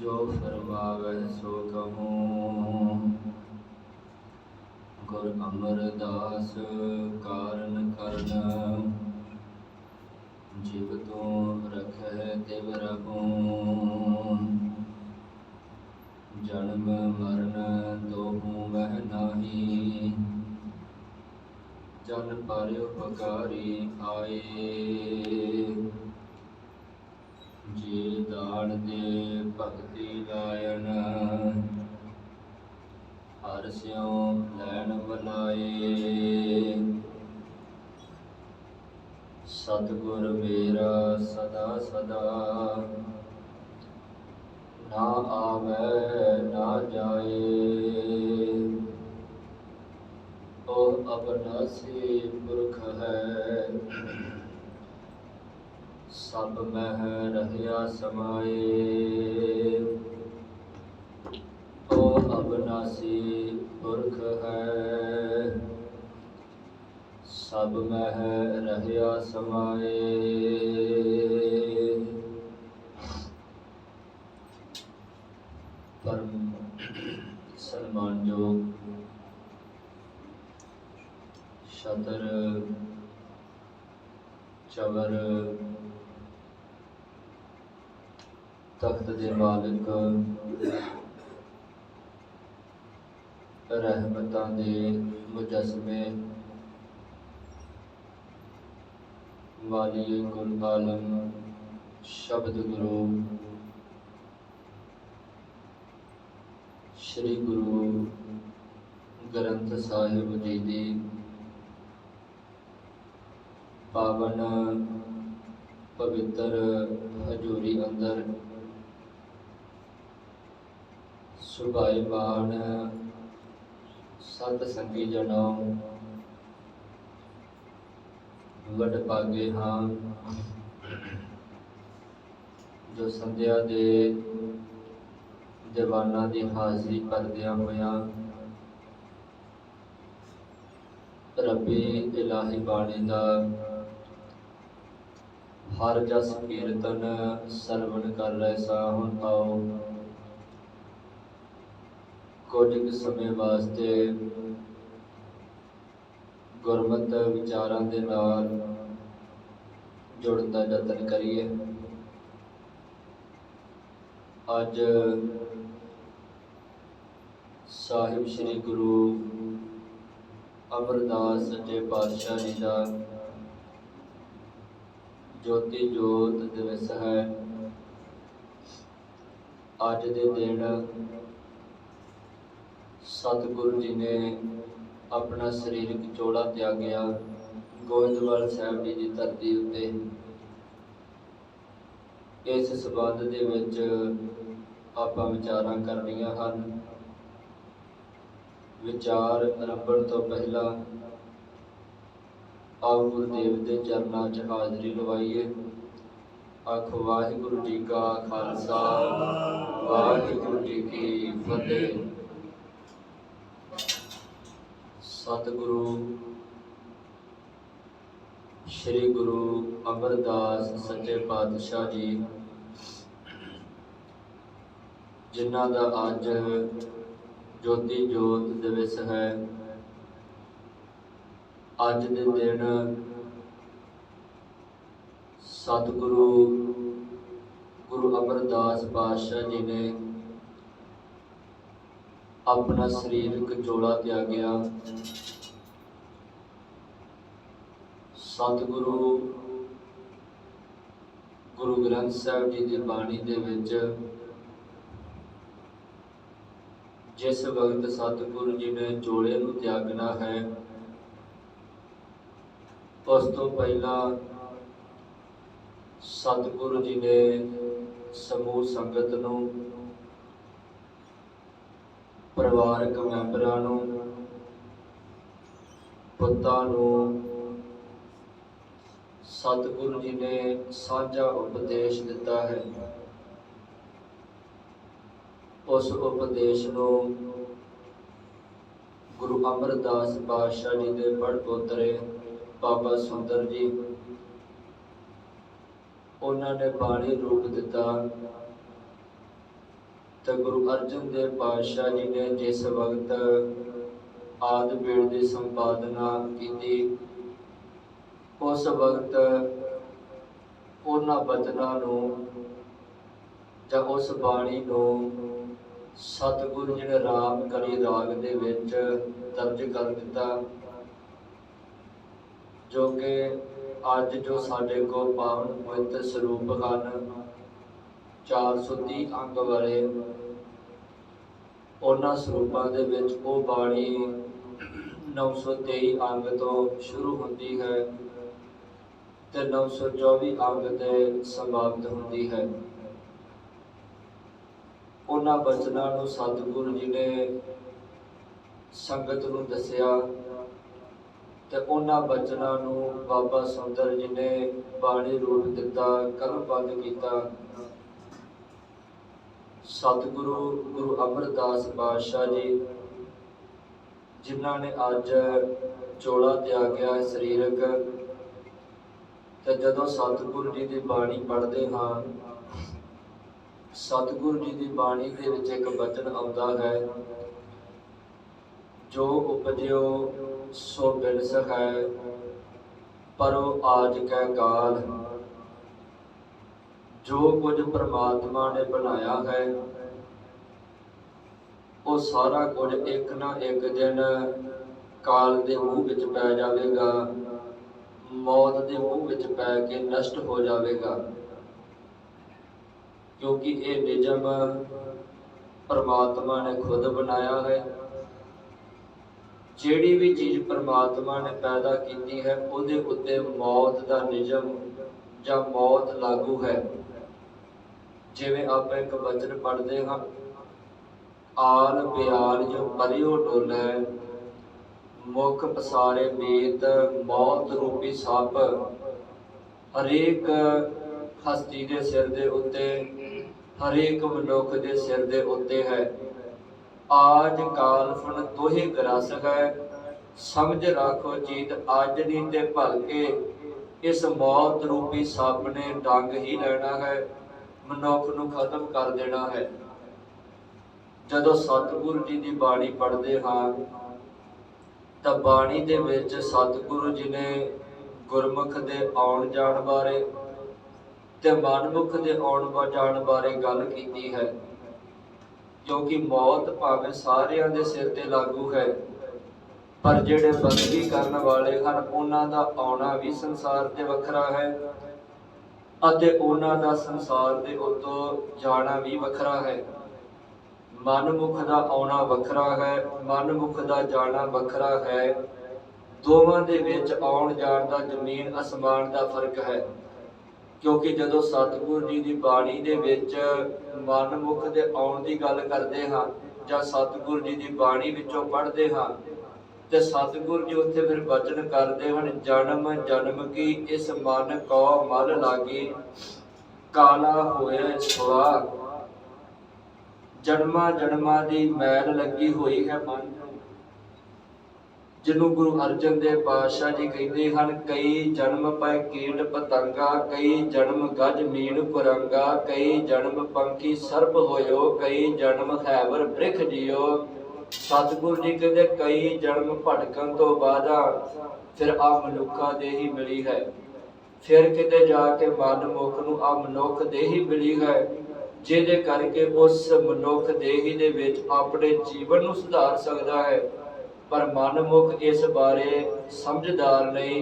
जो फरमावै सो कहूँ। गुर अमरदास कारण करन, जिव तू रखै तिव रहूँ। जन्म मरण दोहूँ वह नाही, जन पर उपकारी आए। जे दान दे भगति लायन, हर स्यों लैन बनाए। सतगुर मेरा सदा सदा, ना आवे ना जाए। ओह अबनासी पुरख है, सब मह रहया समाए। ओह अबनासी पुरख है, सब मह रहया समाए। परम सन्मानयोग छतर चवर तख्त दे मालिक, रहमतां दे मुजस्मे, वाली कुल आलम शब्द गुरु श्री गुरु ग्रंथ साहिब जी दी पावन पवित्र हजूरी अंदर सुभाईमान सत संगी जनों वडभागे हाँ, जो संध्या दे दीवाना की हाजरी करदिया होया रब्बी इलाही बाणी दा हर जस कीर्तन सरवण कर रहे सा। हुण आओ कुछ समय वास्ते गुरमत विचारां दे नाल जुड़न दा यतन करिए। अज साहिब श्री गुरु अमरदास सच्चे पातशाह जी का ज्योति जोत दिवस है। अज दे दिन सतगुरु जी ने अपना शरीरक चोला त्यागया गोविंदवाल साहब जी की धरती उत्ते। इस संबंध दे विच आपां विचारां करनियां हन। विचार रंभण तो पहला आओ गुरुदेव के चरणों च हाजरी लवाइए। आखो वाहिगुरु जी का खालसा वाहिगुरु जी की फतेह। सतगुरु श्री गुरु अमरदास सच्चे पातशाह जी जिन्हां दा अज ज्योति जोत दिवस है। अज दे दिन सतगुरु गुरु अमरदास पातशाह जी ने अपना शरीरक चोला त्यागया। सतगुरु गुरु ग्रंथ साहिब जी की बाणी दे विच जिस वक्त सतगुरु जी ने चोले नूं त्यागना है, उस तो पहला सतगुरु जी ने समूह संगत नूं परिवारक मैंबरां नूं पुत्तां नूं सतगुरु जी ने साझा उपदेश दिता है। उस उपदेश नूं गुरु अमरदास पातशाह जी के पढ़ पोतरे बाबा सुंदर जी उन्होंने बाणी रूप दिता। तो गुरु अर्जन देव पातशाह जी ने जिस वक्त आदि पीढ़ की संपादना की, उस वक्त उन्हां बचनां नूं जां उस बाणी नूं सतगुरु जी ने राम कली राग दे विच दर्ज कर दिता, जो कि अज जो साडे को पावन पवित्र स्वरूप हैं 430 अंग वाले, उन्हां स्वरूपां दे विच वो बाणी 923 अंग तो शुरू होती है ते 924 अंग ते समाप्त होती है। उन्हां बचनां नूं सतगुरु जी ने संगत नूं दसिया ते उन्हां बचनां नूं बाबा सुंदर जी ने बाणी रूप दिता, कलमबंद किया। सतगुरु गुरु अमरदास पातशाह जी जिन्हां ने अज चोला त्यागया शरीरक, ते जदों सतगुरु जी की बाणी पढ़ते हाँ, सतगुरु जी की बाणी दे विच एक वचन आउंदा है, जो उपजो सो बिनसक है, परो आज कै काल। जो कुछ परमात्मा ने बनाया है वो सारा कुछ एक ना एक दिन काल के मूँह विच पै जाएगा, मौत के मूँह विच पै के नष्ट हो जाएगा, क्योंकि ये निजम परमात्मा ने खुद बनाया है। जिहड़ी भी चीज़ परमात्मा ने पैदा की है उहदे उत्ते मौत का निजम या मौत लागू है। जिवें आप एक वचन पढ़ते हाँ, आल बियाल जो परियो डोलै, मुख पसारे मीत मौत रूपी सप। हरेक हस्ती के सिर दे उत्ते, हरेक मनुख के सिर दे उत्ते है। आज कालफन दोहे ग्रस है, समझ रखो जीत अज नी ते भलके। इस मौत रूपी सप ने डंग ही लेना है, मनुख नूं खत्म कर देना है। जदों सतगुरु जी की बाणी पढ़ते हाँ तो बाणी दे विच सतगुरु जी ने गुरमुख दे आउण जाण बारे ते मनमुख दे आउण जाण बारे गल कीती है, क्योंकि मौत भावें सारियां दे सिर ते लागू है, पर जिहड़े बंदगी करन वाले हन उन्हां दा आउणा भी संसार ते वखरा है अते उन्हां दा संसार दे उत्तों जाना भी वखरा है। मनमुख दा आउणा वखरा है, मनमुख दा जाना वखरा है। दोवां दे विच आउण जाण दा जमीन आसमान दा फर्क है, क्योंकि जदों सतगुरु जी की बाणी दे विच मनमुख दे आउण दी गल करदे हां जां सतगुरु जी की बाणी विचों पढ़दे हां ते सतगुरु जी उत्थे फिर वचन करदे हन, जन्म जन्म की इस मन को मल लागी, काला होए सुआ। जन्मा जन्मा की मैल लगी हुई है मन नूं, जिन्हों गुरु अर्जन देव पातशाह जी कहते हैं, कई जन्म पाए कीट पतंगा, कई जन्म गज मीन कुरंगा, कई जन्म पंखी सर्प होयो, कई जन्म हैवर वृख जियो। सतगुरु जी कहते कई जन्म भटकन तो बादा फिर आ मनुखा दे ही मिली है, फिर किते जाके मनमुख नूं आ मनुख दे ही मिली है, जिहदे करके उस मनुख देही दे विच अपने जीवन नूं सुधार सकदा है। पर मनमुख इस बारे समझदार नहीं,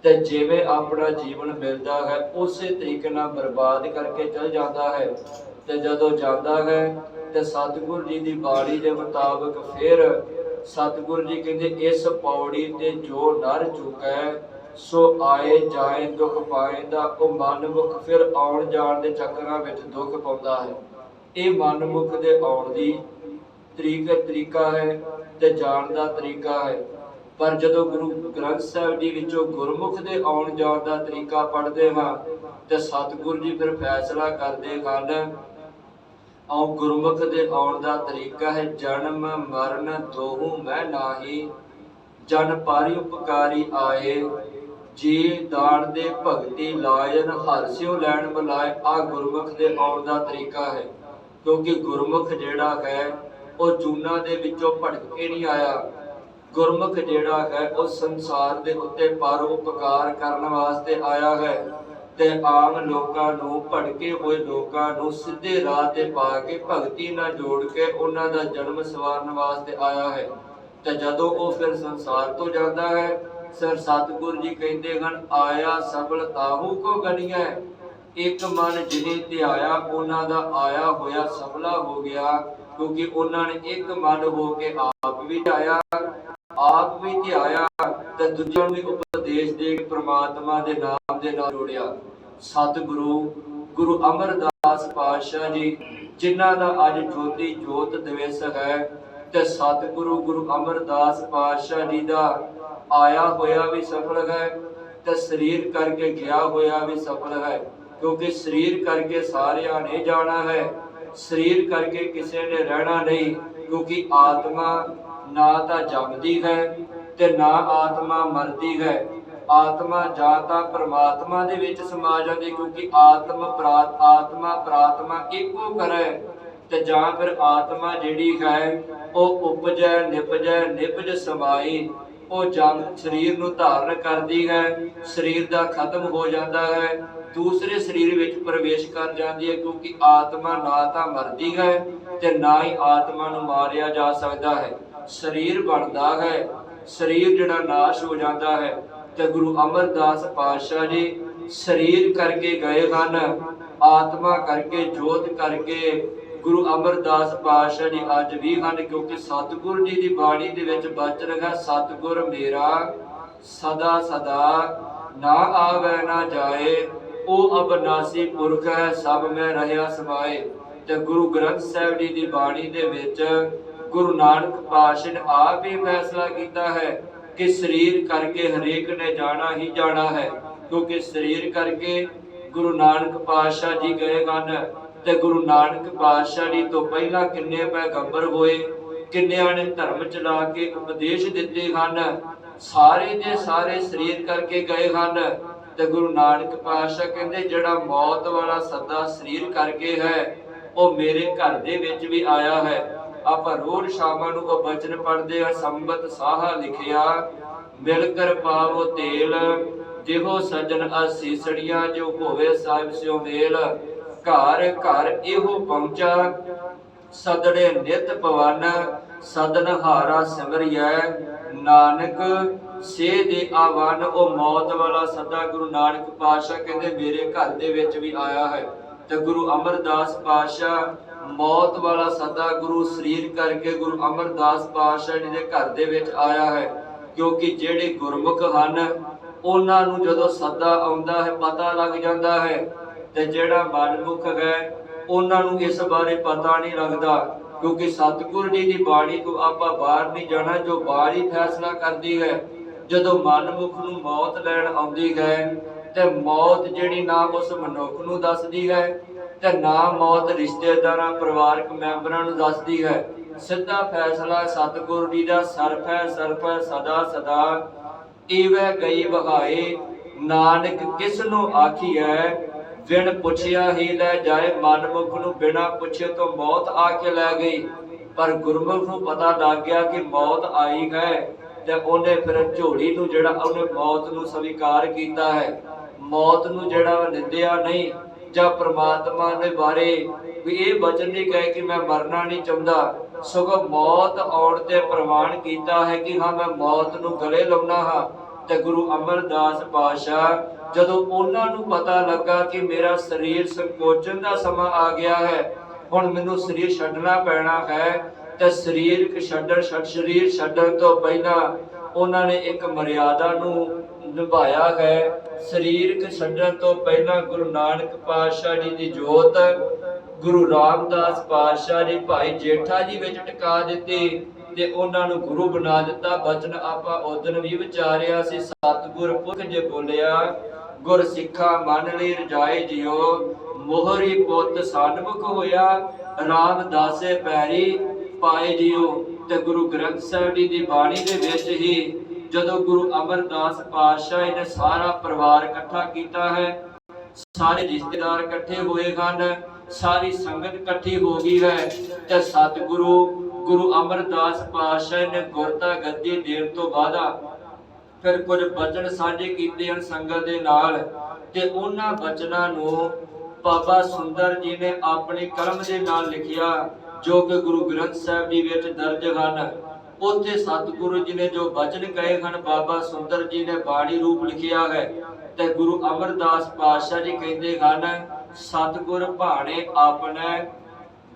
ते जिवें अपना जीवन मिलता है उसे तरीके नाल बर्बाद करके चल जाता है। ते जदों जाता है ते सतगुरु जी की बाणी के मुताबिक फिर सतगुरु जी कहते इस पौड़ी ते जो नर चुकै सो आए जाए दुख पाएंदा। वो मनमुख फिर आउण जाण दे चक्करां विच दुख पाउंदा है। ये मनमुख दे आउण दी तरीका है ते जाण दा तरीका है। पर जदों गुरु ग्रंथ साहिब जी विचों गुरमुख दे आउण जाण दा तरीका पढ़दे हां ते सतगुरु जी फिर फैसला करदे हन, आओ गुरमुख दे आउण दा तरीका है, जन्म मरण दोहू मैं नाही, जन पारी उपकारी आए, जी दान दे भगती लायन हर स्यो लैन बुलाए। आ गुरमुख दे आउण दा तरीका है। क्योंकि गुरमुख जिहड़ा है वो जूना दे विचों भटक के नहीं आया। गुरमुख जिहड़ा है वो संसार दे उत्ते परोपकार करन वास्ते आया है ते आम लोकां नूं भटके होए लोकां नूं सीधे राह ते पा के भगती नाल जोड़ के उन्हां दा जन्म सवारन वास्ते आया है। ते जदों वो फिर संसार तो जाता है सर सतगुरु जी कहते हैं आया सबल ताहू को गनिया। एक मन जिने ध्याया उन्हां दा आया होया सफला हो गया, क्योंकि उन्होंने एक मन हो के आप भी ध्याया आप भी ध्याया ते दूजिआं नूं भी उपदेश दे के परमात्मा दे नाम दे नाल जोड़िया। सतगुरु गुरु अमरदास पातशाह जी जिन्हां दा अज ज्योति जोत दिवस है ते सतगुरु गुरु अमरदास पातशाह जी दा आया होया भी सफल है ते शरीर करके गया होया भी सफल है। क्योंकि शरीर करके सारिया ने जाना है, शरीर करके किसी ने रहना नहीं, क्योंकि आत्मा ना तो जमदी है ते ना आत्मा मरदी है। आत्मा जां तां परमात्मा दे विच समा जांदी, क्योंकि आत्मा प्रात्मा इको करे ते जां फिर आत्मा जिहड़ी है वो उपजै निपज समाई वो जम शरीर नूं धारण करदी है, शरीर दा खत्म हो जाता है, दूसरे शरीर विच प्रवेश कर जाती है। क्योंकि आत्मा ना तो मरदी है ते ना ही आत्मा नूं मारिया जा सकता है। शरीर बनता है, शरीर जिहड़ा नाश हो जाता है। ते गुरु अमरदास पातशाह जी शरीर करके गए हन, आत्मा करके जोत करके गुरु अमरदास पातशाह जी अज भी हैं। क्योंकि सतगुरु जी की बाणी दे विच वचन है सतगुर मेरा सदा सदा ना आवे ना जाए, ओ अबनासी पुरख है सब में रहया समाए। ते गुरु ग्रंथ साहिब जी की बाणी दे विच गुरु नानक पातशाह ने आप ही फैसला किया है कि शरीर करके हरेक ने जाना ही जाना है। क्योंकि शरीर करके गुरु नानक पातशाह जी गए हैं ते गुरु नानक पातशाह जी तो पहला किन्ने पैगंबर होए, किन्नियां ने धर्म चला के उपदेश दिते हैं, सारे दे सारे शरीर करके गए हैं। ते गुरु नानक पातशाह कहते जिहड़ा मौत वाला सदा शरीर करके है वो मेरे घर दे विच भी आया है। आप रोज शामां नूं वो बचन पढ़ते हैं संबत साहा लिखिया मिलकर पावो तेल देहो सजन असीसड़ियां जो होवे साहिब स्यो मेल। घर घर इहो पहुंचा सदड़े नित पवन सदन हारा सिमरिया नानक से दे आवन। ओ मौत वाला सदा गुरु नानक पातशाह कहते मेरे घर दे विच भी आया है। ते गुरु अमरदास पातशाह मौत वाला सदा गुरु शरीर करके गुरु अमरदास पातशाह जी दे घर दे विच आया है। क्योंकि जेड़े गुरमुख हन उन्हां नूं जदों सदा आउंदा है पता लग जाता है, ते जेड़ा मनमुख है उन्हां नूं इस बारे पता नहीं लगता। क्योंकि सतगुरु जी की बाणी को आपां बाहर नहीं जाना, जो बाहर ही फैसला करती है। जदों मनमुख नूं मौत लैण आउंदी है ते मौत जिहड़ी ना उस मनुख नूं दसदी है ते ना मौत रिश्तेदारां परिवारक मैंबरां नूं दसदी है। सिद्धा फैसला सतगुरु जी दा सरफ है सदा सदा इवै गई बहाए नानक किस नूं आखीऐ बिन पुछिया ही लै जाए। मनमुख नूं बिना पुछे तो मौत आके लै गई, पर गुरमुख नूं पता लग गया कि मौत आई है ते ओने फिर झोली नूं जिहड़ा ओने मौत नूं स्वीकार कीता है। मौत नूं जिहड़ा निंदिया नहीं जां परमात्मा दे बारे भी ये वचन नहीं कहे कि मैं मरना नहीं चाहता, सगों मौत आउण ते प्रमाण कीता है कि हाँ मैं मौत नूं गले लाउणा हां। ते गुरु अमरदास पातशाह जदों उन्हां नूं पता लगा कि मेरा शरीर संकोचन का समा आ गया है, हुण मैनूं शरीर छड्डना पैना है, ते शरीर छड्डण तो पहला उन्होंने एक मर्यादा नूं निभाया है। शरीर छड्डण तो पहला गुरु नानक पातशाह जी की जोत गुरु रामदास पातशाह जी भाई जेठा जी विच टिका दित्ती ते उन्हां नूं गुरु बना दिता। बचन आपां उदन भी विचारिया सी सतगुर पुरख जे बोलिया गुर सिखा मन लई रजाए जियो मोहरी पुत सन्मुख होया रामदासे पैरी पाए जियो। ते गुरु ग्रंथ साहिब जी की बाणी दे विच ही जदों गुरु अमरदास पातशाह ने सारा परिवार इकट्ठा किया है, सारे रिश्तेदार इकट्ठे हुए हैं ਸਾਰੀ ਸੰਗਤ ਇਕੱਠੀ ਹੋ ਗਈ ਹੈ ਤੇ ਸਤਿਗੁਰੂ ਗੁਰੂ ਅਮਰਦਾਸ ਪਾਤਸ਼ਾਹ ਨੇ ਗੁਰਤਾ ਗੱਦੀ ਦੇਣ ਤੋਂ ਬਾਅਦ ਫਿਰ ਕੁਝ ਬਚਨ ਸਾਂਝੇ ਕੀਤੇ ਹਨ ਸੰਗਤ ਦੇ ਨਾਲ ਤੇ ਉਹਨਾਂ ਬਚਨਾਂ ਨੂੰ ਬਾਬਾ ਸੁੰਦਰ ਜੀ ਨੇ ਆਪਣੀ ਕਲਮ ਦੇ ਨਾਲ ਲਿਖਿਆ ਜੋ ਕਿ ਗੁਰੂ ਗ੍ਰੰਥ ਸਾਹਿਬ ਜੀ ਵਿੱਚ ਦਰਜ ਹਨ। ਉੱਥੇ ਸਤਿਗੁਰੂ ਜੀ ਨੇ ਜੋ ਬਚਨ ਕਹੇ ਹਨ ਬਾਬਾ ਸੁੰਦਰ ਜੀ ਨੇ ਬਾਣੀ ਰੂਪ ਲਿਖਿਆ ਹੈ ਤੇ ਗੁਰੂ ਅਮਰਦਾਸ ਪਾਤਸ਼ਾਹ ਜੀ ਕਹਿੰਦੇ ਹਨ ਸਤਿਗੁਰ ਭਾਣੇ ਆਪਣੇ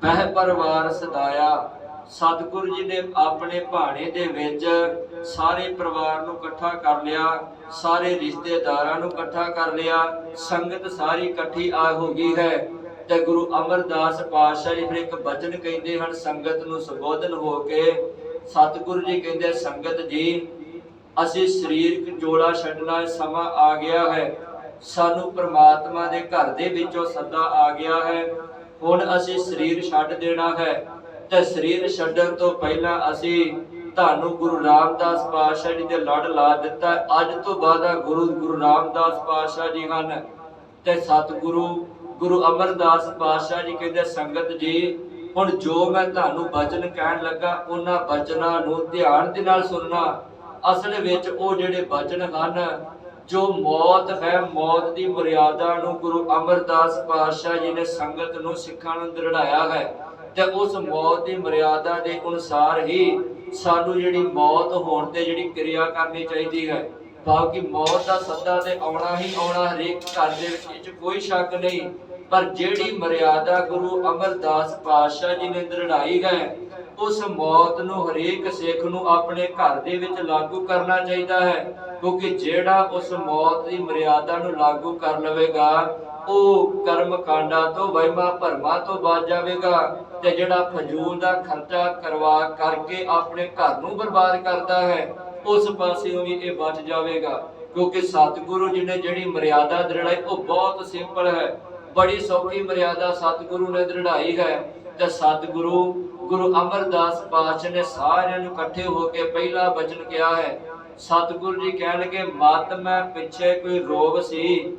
ਬਹਿ ਪਰਿਵਾਰ ਸਦਾਇਆ। ਸਤਿਗੁਰੂ ਜੀ ਨੇ ਆਪਣੇ ਭਾਣੇ ਦੇ ਵਿੱਚ ਸਾਰੇ ਪਰਿਵਾਰ ਨੂੰ ਇਕੱਠਾ ਕਰ ਲਿਆ, ਸਾਰੇ ਰਿਸ਼ਤੇਦਾਰਾਂ ਨੂੰ ਇਕੱਠਾ ਕਰ ਲਿਆ, ਸੰਗਤ ਸਾਰੀ ਇਕੱਠੀ ਆ ਹੋ ਗਈ ਹੈ ਤੇ ਗੁਰੂ ਅਮਰਦਾਸ ਪਾਤਸ਼ਾਹ ਜੀ ਫਿਰ ਇੱਕ ਬਚਨ ਕਹਿੰਦੇ ਹਨ ਸੰਗਤ ਨੂੰ ਸੰਬੋਧਨ ਹੋ ਕੇ। ਸਤਿਗੁਰੂ ਜੀ ਕਹਿੰਦੇ ਸੰਗਤ ਜੀ ਅਸੀਂ ਸਰੀਰਕ ਜੋੜਾ ਛੱਡਣਾ ਸਮਾਂ ਆ ਗਿਆ ਹੈ, ਸਾਨੂੰ ਪ੍ਰਮਾਤਮਾ ਦੇ ਘਰ ਦੇ ਵਿੱਚੋਂ ਸੱਦਾ ਆ ਗਿਆ ਹੈ, ਹੁਣ ਅਸੀਂ ਸਰੀਰ ਛੱਡ ਦੇਣਾ ਹੈ ਤੇ ਸਰੀਰ ਛੱਡਣ ਤੋਂ ਪਹਿਲਾਂ ਅਸੀਂ ਤੁਹਾਨੂੰ ਗੁਰੂ ਰਾਮਦਾਸ ਪਾਤਸ਼ਾਹ ਜੀ ਦੇ ਲੜ ਲਾ ਦਿੱਤਾ। ਅੱਜ ਤੋਂ ਬਾਅਦ ਗੁਰੂ ਰਾਮਦਾਸ ਪਾਤਸ਼ਾਹ ਜੀ ਹਨ ਤੇ ਸਤਿਗੁਰੂ ਗੁਰੂ ਅਮਰਦਾਸ ਪਾਤਸ਼ਾਹ ਜੀ ਕਹਿੰਦੇ ਸੰਗਤ ਜੀ ਹੁਣ ਜੋ ਮੈਂ ਤੁਹਾਨੂੰ ਬਚਨ ਕਹਿਣ ਲੱਗਾ ਉਹਨਾਂ ਬਚਨਾਂ ਨੂੰ ਧਿਆਨ ਦੇ ਨਾਲ ਸੁਣਨਾ। ਅਸਲ ਵਿੱਚ ਉਹ ਜਿਹੜੇ ਬਚਨ ਹਨ ਜੋ ਮੌਤ ਹੈ, ਮੌਤ ਦੀ ਮਰਿਆਦਾ ਨੂੰ ਗੁਰੂ ਅਮਰਦਾਸ ਪਾਤਸ਼ਾਹ ਜੀ ਨੇ ਸੰਗਤ ਨੂੰ ਸਿੱਖਾਂ ਨੂੰ ਦ੍ਰਿੜਾਇਆ ਹੈ ਤੇ ਉਸ ਮੌਤ ਦੀ ਮਰਿਆਦਾ ਦੇ ਅਨੁਸਾਰ ਹੀ ਸਾਨੂੰ ਜਿਹੜੀ ਮੌਤ ਹੋਣ ਤੇ ਜਿਹੜੀ ਕਿਰਿਆ ਕਰਨੀ ਚਾਹੀਦੀ ਹੈ। ਬਾਕੀ ਮੌਤ ਦਾ ਸੱਦਾ ਤੇ ਆਉਣਾ ਹੀ ਆਉਣਾ ਹਰੇਕ ਘਰ ਦੇ ਵਿੱਚ ਕੋਈ ਸ਼ੱਕ ਨਹੀਂ, ਪਰ ਜਿਹੜੀ ਮਰਿਆਦਾ ਗੁਰੂ ਅਮਰਦਾਸ ਪਾਤਸ਼ਾਹ ਜੀ ਨੇ ਦ੍ਰਿੜਾਈ ਹੈ ਉਸ ਮੌਤ ਨੂੰ ਹਰੇਕ ਸਿੱਖ ਨੂੰ ਆਪਣੇ ਘਰ ਦੇ ਵਿੱਚ ਲਾਗੂ ਕਰਨਾ ਚਾਹੀਦਾ ਹੈ, ਕਿਉਂਕਿ ਜਿਹੜਾ ਉਸ ਮੌਤ ਦੀ ਮਰਿਆਦਾ ਨੂੰ ਲਾਗੂ ਕਰ ਲਵੇਗਾ ਉਹ ਕਰਮ ਕਾਂਡਾਂ ਤੋਂ ਵਹਿਮਾਂ ਭਰਮਾਂ ਤੋਂ ਬਚ ਜਾਵੇਗਾ ਤੇ ਜਿਹੜਾ ਫਜ਼ੂਲ ਦਾ ਖਰਚਾ ਕਰਵਾ ਕਰਕੇ ਆਪਣੇ ਘਰ ਨੂੰ ਬਰਬਾਦ ਕਰਦਾ ਹੈ ਉਸ ਪਾਸਿਓਂ ਵੀ ਇਹ ਬਚ ਜਾਵੇਗਾ। ਕਿਉਂਕਿ ਸਤਿਗੁਰੂ ਜੀ ਨੇ ਜਿਹੜੀ ਮਰਿਆਦਾ ਦ੍ਰਿੜਾਈ ਉਹ ਬਹੁਤ ਸਿੰਪਲ ਹੈ, ਬੜੀ ਸੌਖੀ ਮਰਿਆਦਾ ਸਤਿਗੁਰੂ ਨੇ ਦ੍ਰਿੜਾਈ ਹੈ ਤੇ ਸਤਿਗੁਰੂ ਗੁਰੂ ਅਮਰਦਾਸ ਪਾਤਸ਼ਾਹ ਨੇ ਸਾਰਿਆਂ ਨੂੰ ਇਕੱਠੇ ਹੋ ਕੇ ਪਹਿਲਾ ਬਚਨ ਕਿਹਾ ਹੈ। ਸਤਿਗੁਰੂ ਜੀ ਕਹਿਣਗੇ ਮਤ ਮੈਂ ਪਿੱਛੇ ਕੋਈ ਰੋਗ ਸੀ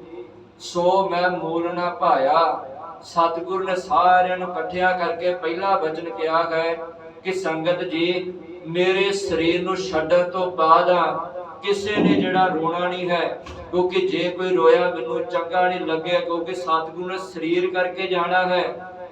ਸੋ ਮੈਂ ਮੂਲ ਨਾ ਪਾਇਆ। ਸਤਿਗੁਰੂ ਨੇ ਸਾਰਿਆਂ ਨੂੰ ਇਕੱਠਿਆਂ ਕਰਕੇ ਪਹਿਲਾ ਬਚਨ ਕਿਹਾ ਹੈ ਕਿ ਸੰਗਤ ਜੀ ਮੇਰੇ ਸਰੀਰ ਨੂੰ ਛੱਡਣ ਤੋਂ ਬਾਅਦ ਕਿਸੇ ਨੇ ਜਿਹੜਾ ਰੋਣਾ ਨਹੀਂ ਹੈ, ਕਿਉਂਕਿ ਜੇ ਕੋਈ ਰੋਇਆ ਮੈਨੂੰ ਚੰਗਾ ਨਹੀਂ ਲੱਗਿਆ, ਕਿਉਂਕਿ ਸਤਿਗੁਰੂ ਨੇ ਸਰੀਰ ਕਰਕੇ ਜਾਣਾ ਹੈ,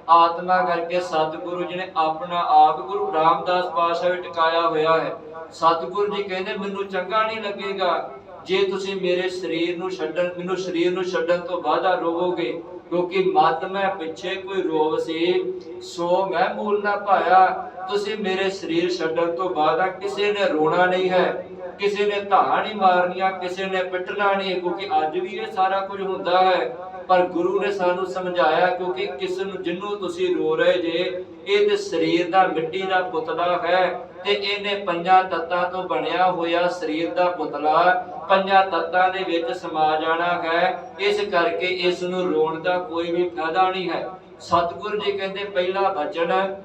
ਆਤਮਾ ਕਰਕੇ ਸਤਿਗੁਰੂ ਜੀ ਨੇ ਆਪਣਾ ਆਪ ਗੁਰੂ ਰਾਮਦਾਸ ਪਾਤਸ਼ਾਹ ਵਿੱਚ ਟਿਕਾਇਆ ਹੋਇਆ ਹੈ। ਸਤਿਗੁਰੂ ਜੀ ਕਹਿੰਦੇ ਮੈਨੂੰ ਚੰਗਾ ਨਹੀਂ ਲੱਗੇਗਾ ਜੇ ਤੁਸੀਂ ਮੇਰੇ ਸਰੀਰ ਨੂੰ ਛੱਡਣ ਮੈਨੂੰ ਸਰੀਰ ਨੂੰ ਛੱਡਣ ਤੋਂ ਬਾਅਦ ਰੋਵੋਗੇ, ਕਿਉਂਕਿ ਮਤ ਮੈਂ ਪਿੱਛੇ ਕੋਈ ਰੋਗ ਸੀ ਸੋ ਮੈਂ ਮੂਲ ਨਾ ਪਾਇਆ। ਤੁਸੀਂ ਮੇਰੇ ਸਰੀਰ ਛੱਡਣ ਤੋਂ ਬਾਅਦ ਕਿਸੇ ਨੇ ਰੋਣਾ ਨਹੀਂ ਹੈ, ਕਿਸੇ ਨੇ ਧਾਹਾਂ ਨਹੀਂ ਮਾਰਨੀਆਂ, ਕਿਸੇ ਨੇ ਪਿੱਟਣਾ ਨਹੀਂ, ਕਿਉਂਕਿ ਅੱਜ ਵੀ ਇਹ ਸਾਰਾ ਕੁਝ ਹੁੰਦਾ ਹੈ। ਪਰ ਗੁਰੂ ਨੇ ਸਾਨੂੰ ਸਮਝਾਇਆ ਕਿਉਂਕਿ ਕਿਸ ਨੂੰ ਜਿਹਨੂੰ ਤੁਸੀਂ ਰੋ ਰਹੇ ਜੇ ਇਹ ਤੇ ਸਰੀਰ ਦਾ ਮਿੱਟੀ ਦਾ ਪੁਤਲਾ ਹੈ ਤੇ ਇਹਨੇ ਪੰਜਾਂ ਤੱਤਾਂ ਤੋਂ ਬਣਿਆ ਹੋਇਆ ਸਰੀਰ ਦਾ ਪੁਤਲਾ ਪੰਜਾਂ ਤੱਤਾਂ ਦੇ ਵਿੱਚ ਸਮਾ ਜਾਣਾ ਹੈ, ਇਸ ਕਰਕੇ ਇਸ ਨੂੰ ਰੋਣ ਦਾ ਕੋਈ ਵੀ ਫਾਇਦਾ ਨਹੀਂ ਹੈ। ਸਤਿਗੁਰੂ ਜੀ ਕਹਿੰਦੇ ਪਹਿਲਾ ਬਚਨ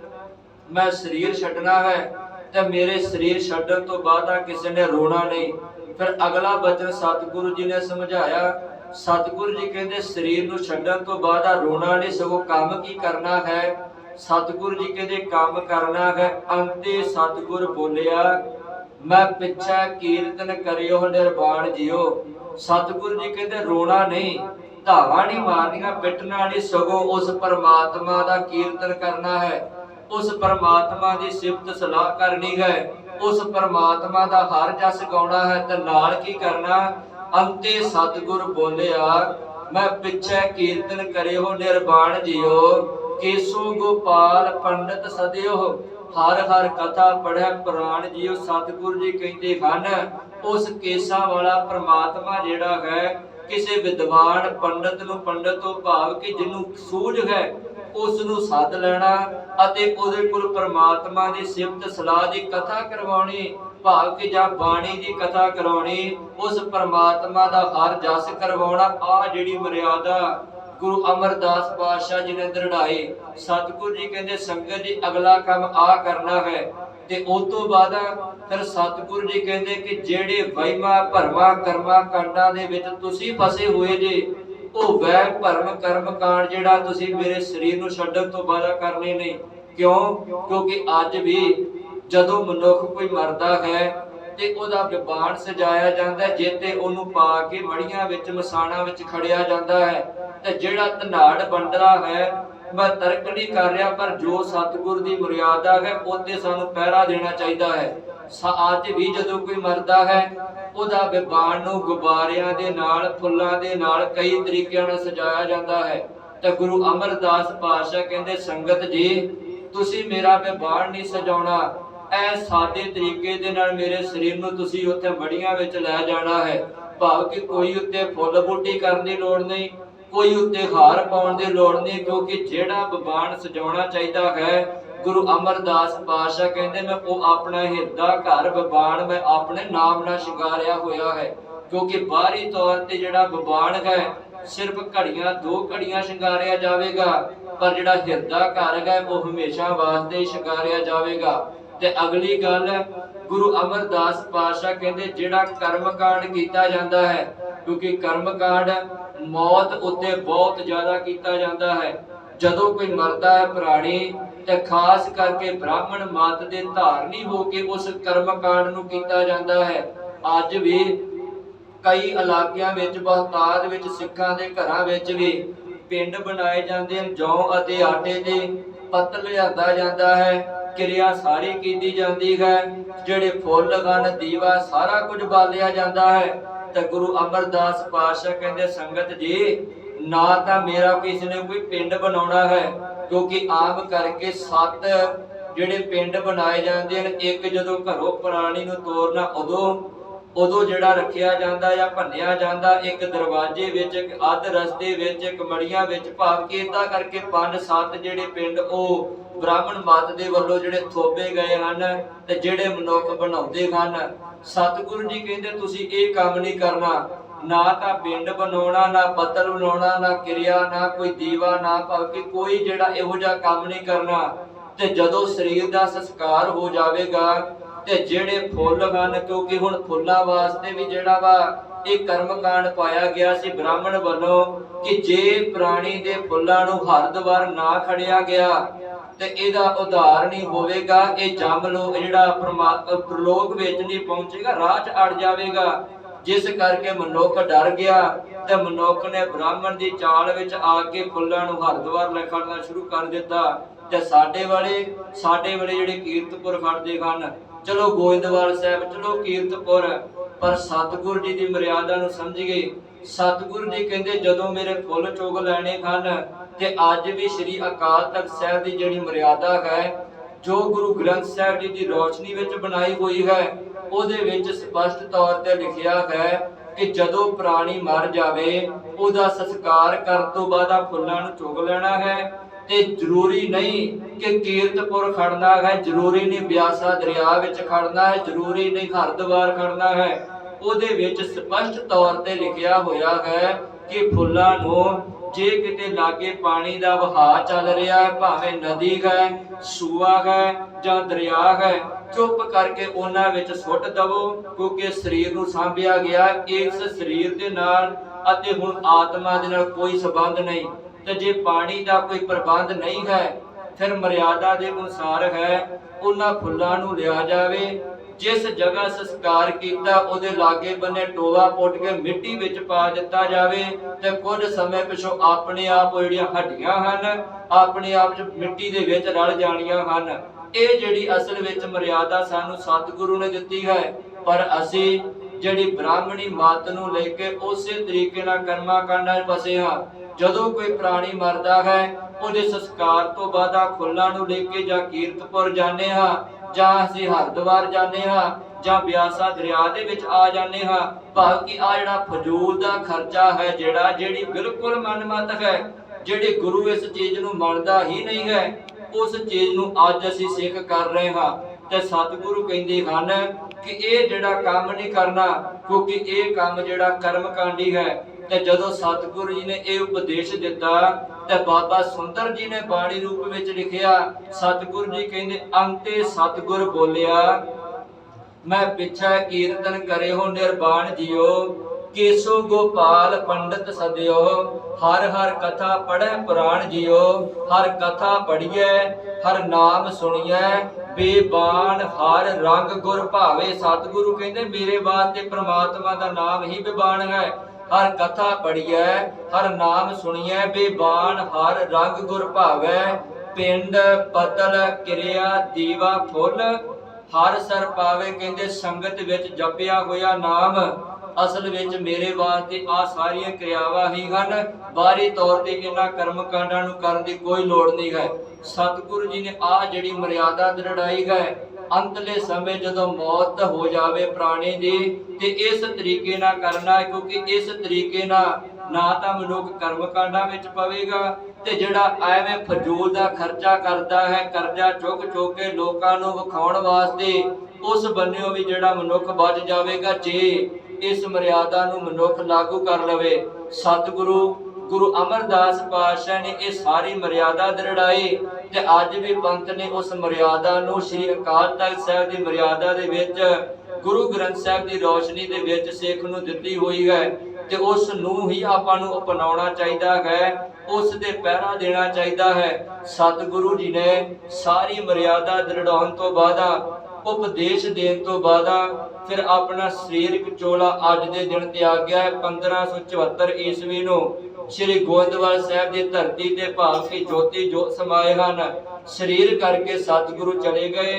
ਮੈਂ ਸਰੀਰ ਛੱਡਣਾ ਹੈ ਤੇ ਮੇਰੇ ਸਰੀਰ ਛੱਡਣ ਤੋਂ ਬਾਅਦ ਕਿਸੇ ਨੇ ਰੋਣਾ ਨਹੀਂ। ਫਿਰ ਅਗਲਾ ਬਚਨ ਸਤਿਗੁਰੂ ਜੀ ਨੇ ਸਮਝਾਇਆ। ਸਤਿਗੁਰੂ ਜੀ ਕਹਿੰਦੇ ਸਰੀਰ ਨੂੰ ਛੱਡਣ ਤੋਂ ਬਾਅਦ ਰੋਣਾ ਨਹੀਂ, ਸਗੋਂ ਕੰਮ ਕੀ ਕਰਨਾ ਹੈ। ਸਤਿਗੁਰੂ ਜੀ ਕਹਿੰਦੇ ਕੰਮ ਕਰਨਾ ਹੈ। ਅੰਤੇ ਸਤਿਗੁਰ ਬੋਲਿਆ ਮੈਂ ਪਿੱਛੇ ਕੀਰਤਨ ਕਰਿਓ ਨਿਰਵਾਣ ਜਿਓ। ਸਤਿਗੁਰੂ ਜੀ ਕਹਿੰਦੇ ਰੋਣਾ ਨਹੀਂ, ਧਾਵਾਂ ਨਹੀਂ ਮਾਰਨੀਆਂ, ਪਿੱਟਣਾ ਨਹੀਂ, ਸਗੋਂ ਉਸ ਪਰਮਾਤਮਾ ਦਾ ਕੀਰਤਨ ਕਰਨਾ ਹੈ, ਉਸ ਪਰਮਾਤਮਾ ਦੀ ਸਿਫਤ ਸਲਾਹ ਕਰਨੀ ਹੈ, ਉਸ ਪਰਮਾਤਮਾ ਦਾ ਹਰ ਜਸ ਗਾਉਣਾ ਹੈ। ਤੇ ਨਾਲ ਕੀ ਕਰਨਾ, ਅੰਤੇ ਸਤਿਗੁਰ ਬੋਲਿਆ ਮੈਂ ਪਿੱਛੇ ਕੀਰਤਨ ਕਰਿਓ ਨਿਰਵਾਣ ਜਿਓ। ਕੇਸੋ ਗੋਪਾਲ ਪੰਡਤ ਸਦਿਓ ਹਰ ਹਰ ਕਥਾ ਪੜ੍ਹੈ ਪ੍ਰਾਣ ਜਿਓ। ਸਤਿਗੁਰੂ ਜੀ ਕਹਿੰਦੇ ਹਨ ਉਸ ਕੇਸਾਂ ਵਾਲਾ ਪ੍ਰਮਾਤਮਾ ਜਿਹੜਾ ਹੈ ਕਿਸੇ ਵਿਦਵਾਨ ਪੰਡਤ ਨੂੰ, ਪੰਡਤ ਤੋਂ ਭਾਵ ਕਿ ਜਿਹਨੂੰ ਸੂਝ ਹੈ ਉਸ ਨੂੰ ਸੱਦ ਲੈਣਾ ਅਤੇ ਉਹਦੇ ਕੋਲ ਪ੍ਰਮਾਤਮਾ ਦੀ ਸਿਫਤ ਸਲਾਹ ਦੀ ਕਥਾ ਕਰਵਾਉਣੀ, ਭਾਵ ਕਿ ਜਾਂ ਬਾਣੀ ਦੀ ਕਥਾ ਕਰਾਉਣੀ, ਉਸ ਪ੍ਰਮਾਤਮਾ ਦਾ ਹਰ ਜਸ ਕਰਵਾਉਣਾ। ਆ ਜਿਹੜੀ ਮਰਿਆਦਾ ਗੁਰੂ ਅਮਰਦਾਸ ਪਾਤਸ਼ਾਹ ਜੀ ਨੇ ਦ੍ਰਿੜਾਈ। ਸਤਿਗੁਰੂ ਜੀ ਕਹਿੰਦੇ ਸੰਗਤ ਜੀ ਅਗਲਾ ਕੰਮ ਆ ਕਰਨਾ ਹੈ ਤੇ ਉਸ ਤੋਂ ਬਾਅਦ ਫਿਰ ਸਤਿਗੁਰੂ ਜੀ ਕਹਿੰਦੇ ਕਿ ਜਿਹੜੇ ਵਹਿਮਾਂ ਭਰਮਾਂ ਕਰਮਾਂ ਕਾਂਡਾਂ ਦੇ ਵਿੱਚ ਤੁਸੀਂ ਫਸੇ ਹੋਏ ਜੇ ਉਹ ਵਹਿ ਭਰਮ ਕਰਮ ਕਾਂਡ ਜਿਹੜਾ ਤੁਸੀਂ ਮੇਰੇ ਸਰੀਰ ਨੂੰ ਛੱਡਣ ਤੋਂ ਬਾਅਦ ਕਰਨੇ ਨੇ। ਕਿਉਂ? ਕਿਉਂਕਿ ਅੱਜ ਵੀ ਜਦੋਂ ਮਨੁੱਖ ਕੋਈ ਮਰਦਾ ਹੈ ਤੇ ਉਹਦਾ ਵਿਬਾਨ ਸਜਾਇਆ ਜਾਂਦਾ, ਜਿੱਤੇ ਉਹਨੂੰ ਪਾ ਕੇ ਮੜੀਆਂ ਵਿੱਚ ਮਸਾਣਾ ਵਿੱਚ ਖੜਿਆ ਜਾਂਦਾ ਹੈ। ਤੇ ਜਿਹੜਾ ਧਨਾੜ ਬੰਦਰਾ ਹੈ, ਮੈਂ ਤਰਕ ਨਹੀਂ ਕਰ ਰਿਹਾ, ਪਰ ਜੋ ਸਤਿਗੁਰ ਦੀ ਮਰਿਆਦਾ ਹੈ ਉਹਤੇ ਸਾਨੂੰ ਪਹਿਰਾ ਦੇਣਾ ਚਾਹੀਦਾ ਹੈ। ਅੱਜ ਵੀ ਜਦੋਂ ਕੋਈ ਮਰਦਾ ਹੈ ਉਹਦਾ ਵਿਬਾਨ ਨੂੰ ਗੁਬਾਰਿਆਂ ਦੇ ਨਾਲ, ਫੁੱਲਾਂ ਦੇ ਨਾਲ, ਕਈ ਤਰੀਕਿਆਂ ਨਾਲ ਸਜਾਇਆ ਜਾਂਦਾ ਹੈ। ਤੇ ਗੁਰੂ ਅਮਰਦਾਸ ਪਾਤਸ਼ਾਹ ਕਹਿੰਦੇ, ਸੰਗਤ ਜੀ ਤੁਸੀਂ ਮੇਰਾ ਵਿਬਾਨ ਨਹੀਂ ਸਜਾਉਣਾ, ਐ ਸਾਦੇ ਤਰੀਕੇ ਦੇ ਨਾਲ ਮੇਰੇ ਸਰੀਰ ਨੂੰ ਤੁਸੀਂ ਉੱਥੇ ਮੜੀਆਂ ਵਿੱਚ ਲੈ ਜਾਣਾ ਹੈ। ਭਾਵ ਕਿ ਕੋਈ ਉੱਤੇ ਫੁੱਲ ਬੂਟੀ ਕਰਨ ਦੀ ਲੋੜ ਨਹੀਂ, ਕੋਈ ਉੱਤੇ ਹਾਰ ਪਾਉਣ ਦੀ ਲੋੜ ਨਹੀਂ, ਕਿਉਂਕਿ ਜਿਹੜਾ ਵਿਬਾਨ ਸਜਾਉਣਾ ਚਾਹੀਦਾ ਹੈ, ਗੁਰੂ ਅਮਰਦਾਸ ਪਾਤਸ਼ਾਹ ਕਹਿੰਦੇ ਮੈਂ ਉਹ ਆਪਣਾ ਹਿਰਦਾ ਘਰ ਵਿਬਾਨ ਮੈਂ ਆਪਣੇ ਨਾਮ ਨਾਲ ਸ਼ਿੰਗਾਰਿਆ ਹੋਇਆ ਹੈ। ਕਿਉਂਕਿ ਬਾਹਰੀ ਤੌਰ ਤੇ ਜਿਹੜਾ ਵਿਬਾਨ ਹੈ ਸਿਰਫ ਘੜੀਆਂ 2 ਘੜੀਆਂ ਸ਼ਿੰਗਾਰਿਆ ਜਾਵੇਗਾ, ਪਰ ਜਿਹੜਾ ਹਿਰਦਾ ਘਰ ਹੈ ਉਹ ਹਮੇਸ਼ਾ ਵਾਸਤੇ ਸ਼ਿੰਗਾਰਿਆ ਜਾਵੇਗਾ। ਤੇ ਅਗਲੀ ਗੱਲ, ਗੁਰੂ ਅਮਰਦਾਸ ਪਾਤਸ਼ਾਹ ਕਹਿੰਦੇ ਜਿਹੜਾ ਕਰਮ ਕਾਂਡ ਕੀਤਾ ਜਾਂਦਾ ਹੈ, ਕਿਉਂਕਿ ਕਰਮ ਕਾਂਡ ਮੌਤ ਉੱਤੇ ਬਹੁਤ ਜ਼ਿਆਦਾ ਕੀਤਾ ਜਾਂਦਾ ਹੈ। ਜਦੋਂ ਕੋਈ ਮਰਦਾ ਹੈ ਪ੍ਰਾਣੀ, ਤੇ ਖਾਸ ਕਰਕੇ ਬ੍ਰਾਹਮਣ ਮਤ ਦੇ ਧਾਰਨੀ ਹੋ ਕੇ ਉਸ ਕਰਮ ਕਾਂਡ ਨੂੰ ਕੀਤਾ ਜਾਂਦਾ ਹੈ। ਅੱਜ ਵੀ ਕਈ ਇਲਾਕਿਆਂ ਵਿੱਚ, ਬਹੁਤਾਤ ਵਿੱਚ ਸਿੱਖਾਂ ਦੇ ਘਰਾਂ ਵਿੱਚ ਵੀ ਪਿੰਡ ਬਣਾਏ ਜਾਂਦੇ ਹਨ। ਜੌਂ ਅਤੇ ਆਟੇ ਦੇ ਪੱਤਲ ਲਿਆਂਦਾ ਜਾਂਦਾ ਹੈ, ਕਿਰਿਆ ਸਾਰੀ ਕੀਤੀ ਜਾਂਦੀ ਹੈ, ਜਿਹੜੇ ਫੁੱਲ ਹਨ, ਦੀਵਾ, ਸਾਰਾ ਕੁਝ ਬਾਲਿਆ ਜਾਂਦਾ ਹੈ। ਤੇ ਗੁਰੂ ਅਮਰਦਾਸ ਪਾਤਸ਼ਾਹ ਕਹਿੰਦੇ, ਸੰਗਤ ਜੀ ਨਾ ਤਾਂ ਮੇਰਾ ਕਿਸੇ ਨੇ ਕੋਈ ਪਿੰਡ ਬਣਾਉਣਾ ਹੈ, ਕਿਉਂਕਿ ਆਮ ਕਰਕੇ 7 ਜਿਹੜੇ ਪਿੰਡ ਬਣਾਏ ਜਾਂਦੇ ਹਨ। ਇੱਕ ਜਦੋਂ ਘਰੋਂ ਪ੍ਰਾਣੀ ਨੂੰ ਤੋਰਨਾ ਉਦੋਂ ਜਿਹੜਾ ਰੱਖਿਆ ਜਾਂਦਾ ਜਾਂ ਭੰਨਿਆ ਜਾਂਦਾ, ਇੱਕ ਦਰਵਾਜ਼ੇ ਵਿੱਚ, ਇੱਕ ਅੱਧ ਰਸਤੇ ਵਿੱਚ, ਇੱਕ ਮੜੀਆਂ ਵਿੱਚ, ਭਾਵ ਕਿ ਏਦਾਂ ਕਰਕੇ 5-7 ਜਿਹੜੇ ਪਿੰਡ ਉਹ ਬ੍ਰਾਹਮਣ ਮਤ ਦੇ ਵੱਲੋਂ ਜਿਹੜੇ ਥੋਪੇ ਗਏ ਹਨ ਤੇ ਜਿਹੜੇ ਮਨੁੱਖ ਬਣਾਉਂਦੇ ਹਨ। ਸਤਿਗੁਰੂ ਜੀ ਕਹਿੰਦੇ ਤੁਸੀਂ ਇਹ ਕੰਮ ਨਹੀਂ ਕਰਨਾ, ਨਾ ਤਾਂ ਪਿੰਡ ਬਣਾਉਣਾ, ਨਾ ਪੱਤਲ ਬਣਾਉਣਾ, ਨਾ ਕਿਰਿਆ, ਨਾ ਕੋਈ ਦੀਵਾ, ਨਾ ਭਾਵ ਕਿ ਕੋਈ ਜਿਹੜਾ ਇਹੋ ਜਿਹਾ ਕੰਮ ਨਹੀਂ ਕਰਨਾ। ਤੇ ਜਦੋਂ ਸਰੀਰ ਦਾ ਸੰਸਕਾਰ ਹੋ ਜਾਵੇਗਾ ਤੇ ਜਿਹੜੇ ਫੁੱਲ ਹਨ, ਕਿਉਂਕਿ ਹੁਣ ਫੁੱਲਾਂ ਵਾਸਤੇ ਵੀ ਜਿਹੜਾ ਵਾ ਇਹ ਕਰਮ ਕਾਂਡ ਪਾਇਆ ਗਿਆ ਸੀ ਬ੍ਰਾਹਮਣ ਵੱਲੋਂ ਕਿ ਜੇ ਪ੍ਰਾਣੀ ਦੇ ਫੁੱਲਾਂ ਨੂੰ ਹਰਦੁਆਰ ਨਾ ਖੜਿਆ ਗਿਆ ਤੇ ਇਹਦਾ ਉਧਾਰ ਨਹੀਂ ਹੋਵੇਗਾ, ਇਹ ਜੰਮ ਲੋ ਜਿਹੜਾ ਪ੍ਰਲੋਕ ਵਿੱਚ ਨਹੀਂ ਪਹੁੰਚੇਗਾ, ਰਾਹ 'ਚ ਅੜ ਜਾਵੇਗਾ। ਜਿਸ ਕਰਕੇ ਮਨੁੱਖ ਡਰ ਗਿਆ ਤੇ ਮਨੁੱਖ ਨੇ ਬ੍ਰਾਹਮਣ ਦੀ ਚਾਲ ਵਿੱਚ ਆ ਕੇ ਫੁੱਲਾਂ ਨੂੰ ਹਰਦੁਆਰ ਲੈ ਖੜਨਾ ਸ਼ੁਰੂ ਕਰ ਦਿੱਤਾ। ਤੇ ਸਾਡੇ ਵਾਲੇ ਜਿਹੜੇ ਕੀਰਤਪੁਰ ਖੜਦੇ ਹਨ, ਚਲੋ ਗੋਇੰਦਵਾਲ ਸਾਹਿਬ, ਚਲੋ ਕੀਰਤਪੁਰ, ਪਰ ਸਤਿਗੁਰ ਜੀ ਦੀ ਮਰਿਆਦਾ ਨੂੰ ਸਮਝੀਏ। ਸਤਿਗੁਰੂ ਜੀ ਕਹਿੰਦੇ ਜਦੋਂ ਮੇਰੇ ਫੁੱਲ ਚੁਗ ਲੈਣੇ ਹਨ, ਤੇ ਅੱਜ ਵੀ ਸ੍ਰੀ ਅਕਾਲ ਤਖਤ ਸਾਹਿਬ ਦੀ ਜਿਹੜੀ ਮਰਿਆਦਾ ਹੈ, ਜੋ ਗੁਰੂ ਗ੍ਰੰਥ ਸਾਹਿਬ ਜੀ ਦੀ ਰੋਸ਼ਨੀ ਵਿੱਚ ਬਣਾਈ ਹੋਈ ਹੈ, ਉਹਦੇ ਵਿੱਚ ਸਪਸ਼ਟ ਤੌਰ ਤੇ ਲਿਖਿਆ ਹੈ ਕਿ ਜਦੋਂ ਪ੍ਰਾਣੀ ਮਰ ਜਾਵੇ ਉਹਦਾ ਸੰਸਕਾਰ ਕਰਨ ਤੋਂ ਬਾਅਦ ਫੁੱਲਾਂ ਨੂੰ ਚੁਗ ਲੈਣਾ ਹੈ। ਤੇ ਜ਼ਰੂਰੀ ਨਹੀਂ ਕਿ ਕੀਰਤਪੁਰ ਖੜਨਾ ਹੈ, ਜ਼ਰੂਰੀ ਨਹੀਂ ਬਿਆਸਾ ਦਰਿਆ ਵਿੱਚ ਖੜਨਾ ਹੈ, ਜ਼ਰੂਰੀ ਨਹੀਂ ਹਰਦੁਆਰ ਖੜਨਾ ਹੈ। ਉਹਦੇ ਵਿੱਚ ਸਪਸ਼ਟ ਤੌਰ ਤੇ ਲਿਖਿਆ ਹੋਇਆ ਹੈ ਕਿ ਫੁੱਲਾਂ ਨੂੰ ਜੇ ਕਿਤੇ ਲਾਗੇ ਪਾਣੀ ਦਾ ਵਹਾਅ ਚੱਲ ਰਿਹਾ ਹੈ, ਭਾਵੇਂ ਨਦੀ ਹੈ, ਸੂਆ ਹੈ ਜਾਂ ਦਰਿਆ ਹੈ, ਚੁੱਪ ਕਰਕੇ ਉਹਨਾਂ ਵਿੱਚ ਸੁੱਟ ਦਵੋ, ਕਿਉਂਕਿ ਸਰੀਰ ਨੂੰ ਸਾਂਭਿਆ ਗਿਆ ਇਸ ਸਰੀਰ ਦੇ ਨਾਲ ਅਤੇ ਹੁਣ ਆਤਮਾ ਦੇ ਨਾਲ ਕੋਈ ਸੰਬੰਧ ਨਹੀਂ। ਤੇ ਜੇ ਪਾਣੀ ਦਾ ਕੋਈ ਪ੍ਰਬੰਧ ਨਹੀਂ ਹੈ, ਫਿਰ ਮਰਿਆਦਾ ਦੇ ਅਨੁਸਾਰ ਹੈ ਉਹਨਾਂ ਫੁੱਲਾਂ ਨੂੰ ਲਿਆ ਜਾਵੇ। ਜਿਸ ਜਗ੍ਹਾ ਸੰਸਕਾਰ ਕੀਤਾ ਉਹਦੇ ਲਾਗੇ ਬੰਨੇ ਟੋਆ ਪੁੱਟ ਕੇ ਮਿੱਟੀ ਵਿੱਚ ਪਾ ਦਿੱਤਾ ਜਾਵੇ, ਤੇ ਕੁਝ ਸਮੇਂ ਪਿਛੋਂ ਆਪਣੇ ਆਪ ਜਿਹੜੀਆਂ ਹੱਡੀਆਂ ਹਨ ਆਪਣੇ ਆਪ ਮਿੱਟੀ ਦੇ ਵਿੱਚ ਰਲ ਜਾਣੀਆਂ ਹਨ। ਇਹ ਜਿਹੜੀ ਅਸਲ ਵਿੱਚ ਮਰਿਆਦਾ ਸਾਨੂੰ ਸਤਿਗੁਰੂ ਨੇ ਦਿੱਤੀ ਹੈ, ਪਰ ਅਸੀਂ ਜਿਹੜੀ ਬ੍ਰਾਹਮਣੀ ਮੱਤ ਨੂੰ ਲੈ ਕੇ ਉਸੇ ਤਰੀਕੇ ਨਾਲ ਕਰਮਾਂ ਕਾਂਡਾਂ 'ਚ ਫਸੇ ਹਾਂ। ਜਦੋਂ ਕੋਈ ਪ੍ਰਾਣੀ ਮਰਦਾ ਹੈ, ਉਹਦੇ ਸੰਸਕਾਰ ਤੋਂ ਬਾਅਦ ਫੁੱਲਾਂ ਨੂੰ ਲੈ ਕੇ ਜਾਂ ਕੀਰਤਪੁਰ ਜਾਂਦੇ ਹਾਂ, ਜਾਂ ਅਸੀਂ ਹਰਦੁਆਰ ਜਾਂਦੇ ਹਾਂ, ਜਾਂ ਬਿਆਸਾ ਦਰਿਆ ਦੇ ਵਿੱਚ ਆ ਜਾਂਦੇ ਹਾਂ। ਭਾਵ ਕਿ ਆ ਜਿਹੜਾ ਫਜ਼ੂਲ ਦਾ ਖਰਚਾ ਹੈ, ਜਿਹੜੀ ਬਿਲਕੁਲ ਮਨਮਤ ਹੈ, ਜਿਹੜੇ ਗੁਰੂ ਇਸ ਚੀਜ਼ ਨੂੰ ਮੰਨਦਾ ਹੀ ਨਹੀਂ ਹੈ, ਉਸ ਚੀਜ਼ ਨੂੰ ਅੱਜ ਅਸੀਂ ਸਿੱਖ ਕਰ ਰਹੇ ਹਾਂ। ਤੇ ਸਤਿਗੁਰੂ ਕਹਿੰਦੇ ਹਨ ਕਿ ਇਹ ਜਿਹੜਾ ਕੰਮ ਨਹੀਂ ਕਰਨਾ, ਕਿਉਂਕਿ ਇਹ ਕੰਮ ਜਿਹੜਾ ਕਰਮ ਕਾਂਡੀ ਹੈ। ਤੇ ਜਦੋਂ ਸਤਿਗੁਰੂ ਜੀ ਨੇ ਇਹ ਉਪਦੇਸ਼ ਦਿੱਤਾ ਤੇ ਬਾਬਾ ਸੁੰਦਰ ਜੀ ਨੇ ਬਾਣੀ ਰੂਪ ਵਿੱਚ ਲਿਖਿਆ। ਸਤਿਗੁਰੂ ਜੀ ਕਹਿੰਦੇ ਅੰਤੇ ਸਤਿਗੁਰ ਬੋਲਿਆ, ਮੈਂ ਪਿੱਛੇ ਕੀਰਤਨ ਕਰੇ ਹੋ ਨਿਰਵਾਣ ਜੀਓ, केसो गोपाल पंडित सदियो, हर हर कथा पढ़े पुराण जियो। हर कथा पढ़िए हर नाम सुनिए, बेबान हर रंग गुर भावे। सतगुरु कहते मेरे वास्ते परमात्मा का नाम ही बेबान है। हर कथा पढ़िए हर नाम सुनिए, बेबान हर रंग गुर भावे। पिंड पतल किरिया दीवा फुल, हर सर पावे। कहते संगत विच जपिया होया नाम, असल विच मेरे वास्ते आ सारियां क्रियावां ही हन। बाहरी तौर ते इन्हां कर्म कांडां नूं करन दी कोई लोड़ नहीं है। सतगुरु जी ने आ जिहड़ी मर्यादा दृढ़ाई है, अंतले समय जदों मौत हो जावे प्राणी दी ते इस तरीके नाल करना, क्योंकि इस तरीके नाल ना तां मनुख कर्म कांडां विच पवेगा ते जिहड़ा एवें फजूल दा खर्चा करदा है, करजा चुक चुक के लोकां नूं विखाउण वास्ते, उस बन्निओ भी जिहड़ा मनुख बच जावेगा जे इस मर्यादा नूं मनुख लागू कर लवे। सतगुरु गुरु अमरदास पातशाह ने ये सारी मर्यादा दृढ़ाई ते अज भी पंथ ने उस मर्यादा नूं श्री अकाल तख्त साहिब दी मर्यादा दे विच गुरु ग्रंथ साहिब दी रोशनी दे विच सिख नूं दित्ती होई है ते उस नूं ही आपां नूं अपनाउणा चाहीदा है, उस दे पहरा देना चाहीदा है। सतगुरु जी ने सारी मर्यादा दृढ़ाउण तो बादा, उपदेश देण तो बादा फिर अपना सरीरक चोला अज दे दिन त्याग्या। 1574 ईस्वी नूं श्री गोविंदवाल साहिब की धरती ते भाव की ज्योति जोत समाए हन। शरीर करके सतगुरु चले गए,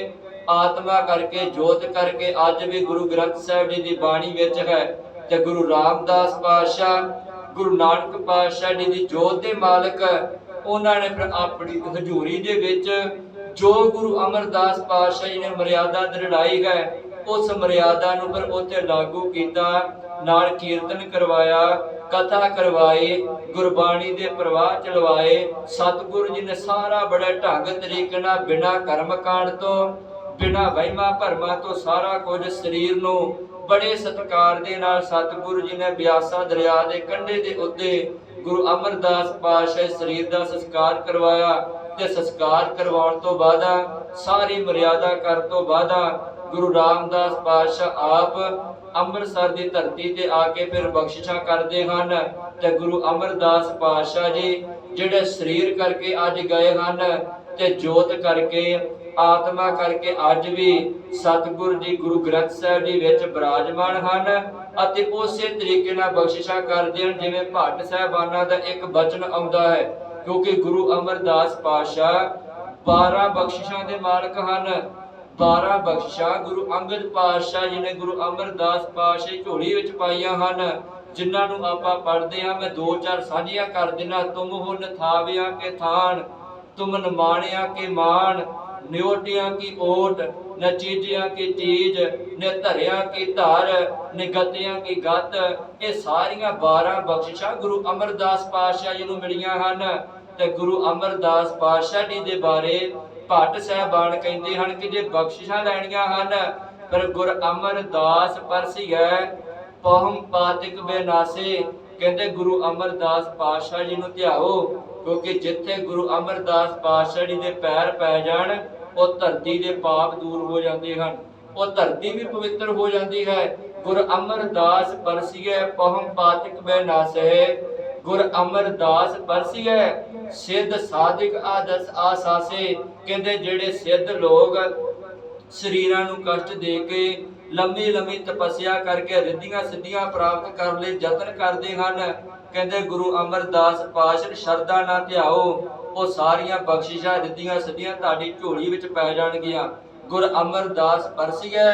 आत्मा करके जोत करके अज भी गुरु ग्रंथ साहिब जी की बाणी विच है। ते गुरु रामदास पातशाह, गुरु नानक पातशाह जी की जोत के मालक, उन्होंने फिर अपनी हजूरी दे विच जो गुरु अमरदास पातशाह जी ने मर्यादा दृढ़ाई है, उस मर्यादा नूं फिर उत्थे लागू कीता। नाल कीर्तन करवाया, कथा करवाई, गुरबाणी दे प्रवाह चलवाए। सतगुरु जी ने सारा बड़े ढंग तरीके नाल बिना कर्म कांड तो, बिना वहिमा भरमा तो सारा कुछ शरीर नूं बड़े सत्कार दे नाल सतगुरु जी ने ब्यासा दरिया दे कंढे दे उत्ते गुरु अमरदास पातशाह शरीर दा संस्कार करवाया। ते संस्कार करवाउण तो बादा सारी मर्यादा कर तो बादा गुरु रामदास पातशाह आप ਅੰਮ੍ਰਿਤਸਰ ਦੀ ਧਰਤੀ ਤੇ ਆ ਕੇ ਫਿਰ ਬਖਸ਼ਿਸ਼ਾਂ ਕਰਦੇ ਹਨ। ਤੇ ਗੁਰੂ ਅਮਰਦਾਸ ਪਾਤਸ਼ਾਹ ਜੀ ਜਿਹੜੇ ਸਰੀਰ ਕਰਕੇ ਅੱਜ ਗਏ ਹਨ ਤੇ ਜੋਤ ਕਰਕੇ ਆਤਮਾ ਕਰਕੇ ਅੱਜ ਵੀ ਸਤਿਗੁਰ ਜੀ ਗੁਰੂ ਗ੍ਰੰਥ ਸਾਹਿਬ ਜੀ ਵਿੱਚ ਬਿਰਾਜਮਾਨ ਹਨ ਅਤੇ ਉਸੇ ਤਰੀਕੇ ਨਾਲ ਬਖਸ਼ਿਸ਼ਾਂ ਕਰਦੇ ਹਨ ਜਿਵੇਂ ਭੱਟ ਸਾਹਿਬਾਨਾਂ ਦਾ ਇੱਕ ਬਚਨ ਆਉਂਦਾ ਹੈ, ਕਿਉਂਕਿ ਗੁਰੂ ਅਮਰਦਾਸ ਪਾਤਸ਼ਾਹ 12 ਬਖਸ਼ਿਸ਼ਾਂ ਦੇ ਮਾਲਕ ਹਨ। 12 ਬਖਸ਼ਿਸ਼ਾਂ ਗੁਰੂ ਅੰਗਦ ਪਾਤਸ਼ਾਹ ਜੀ ਨੇ ਗੁਰੂ ਅਮਰਦਾਸ ਪਾਤਸ਼ਾਹ ਝੋਲੀ ਵਿੱਚ ਪਾਈਆਂ ਹਨ, ਜਿਨ੍ਹਾਂ ਨੂੰ ਆਪਾਂ ਪੜ੍ਹਦੇ ਹਾਂ। ਮੈਂ 2-4 ਸਾਂਝੀਆਂ ਕਰ ਦਿਨਾਂ। ਤੁਮ ਹੋ ਨਥਾਵਿਆਂ ਕੇ ਥਾਨ, ਤੁਮ ਨਿਮਾਣਿਆਂ ਕੇ ਮਾਣ, ਨਿਓਟਿਆਂ ਕੀ ਓਟ, न चीजियां की चीज, ने धरिया की धर, ने गतियां की गत। ये सारियां 12 बख्शिशां गुरु अमरदास पातशाह जी नूं मिलियां हन। ते गुरु अमरदास पातशाह जी दे बारे भट्ट साहिबान कहंदे हन कि जे बख्शिशां लैणियां हन पर गुर अमरदास परसिए पहुम पातिक बेनासे। कहंदे गुरु अमरदास पातशाह जी नूं ध्याओ, क्योंकि जिथे गुरु अमरदास पातशाह जी दे पैर पै जाण ਉਹ ਧਰਤੀ ਦੇ ਪਾਪ ਦੂਰ ਹੋ ਜਾਂਦੇ ਹਨ, ਉਹ ਧਰਤੀ ਵੀ ਪਵਿੱਤਰ ਹੋ ਜਾਂਦੀ ਹੈ। ਗੁਰ ਅਮਰਦਾਸ ਪਰਸੀਏ ਪਹਮ ਪਾਤਿਕ ਬੈ ਨਾਸਹਿ, ਗੁਰ ਅਮਰਦਾਸ ਪਰਸੀਏ ਸਿੱਧ ਸਾਧਿਕ ਆਦਸ ਆਸਾਸੇ। ਕਹਿੰਦੇ ਜਿਹੜੇ ਸਿੱਧ ਲੋਕ ਸਰੀਰਾਂ ਨੂੰ ਕਸ਼ਟ ਦੇ ਕੇ ਲੰਮੀ ਲੰਮੀ ਤਪੱਸਿਆ ਕਰਕੇ ਰਿੱਧੀਆਂ ਸਿੱਧੀਆਂ ਪ੍ਰਾਪਤ ਕਰਨ ਲਈ ਯਤਨ ਕਰਦੇ ਹਨ, ਕਹਿੰਦੇ ਗੁਰੂ ਅਮਰਦਾਸ ਪਾਤਸ਼ਾਹ ਸ਼ਰਧਾ ਨਾਲ ਧਿਆਓ, ਉਹ ਸਾਰੀਆਂ ਬਖਸ਼ਿਸ਼ਾਂ ਰਿੱਧੀਆਂ ਸਿੱਧੀਆਂ ਤੁਹਾਡੀ ਝੋਲੀ ਵਿੱਚ ਪੈ ਜਾਣਗੀਆਂ। ਗੁਰ ਅਮਰਦਾਸ ਪਰਸੀਏ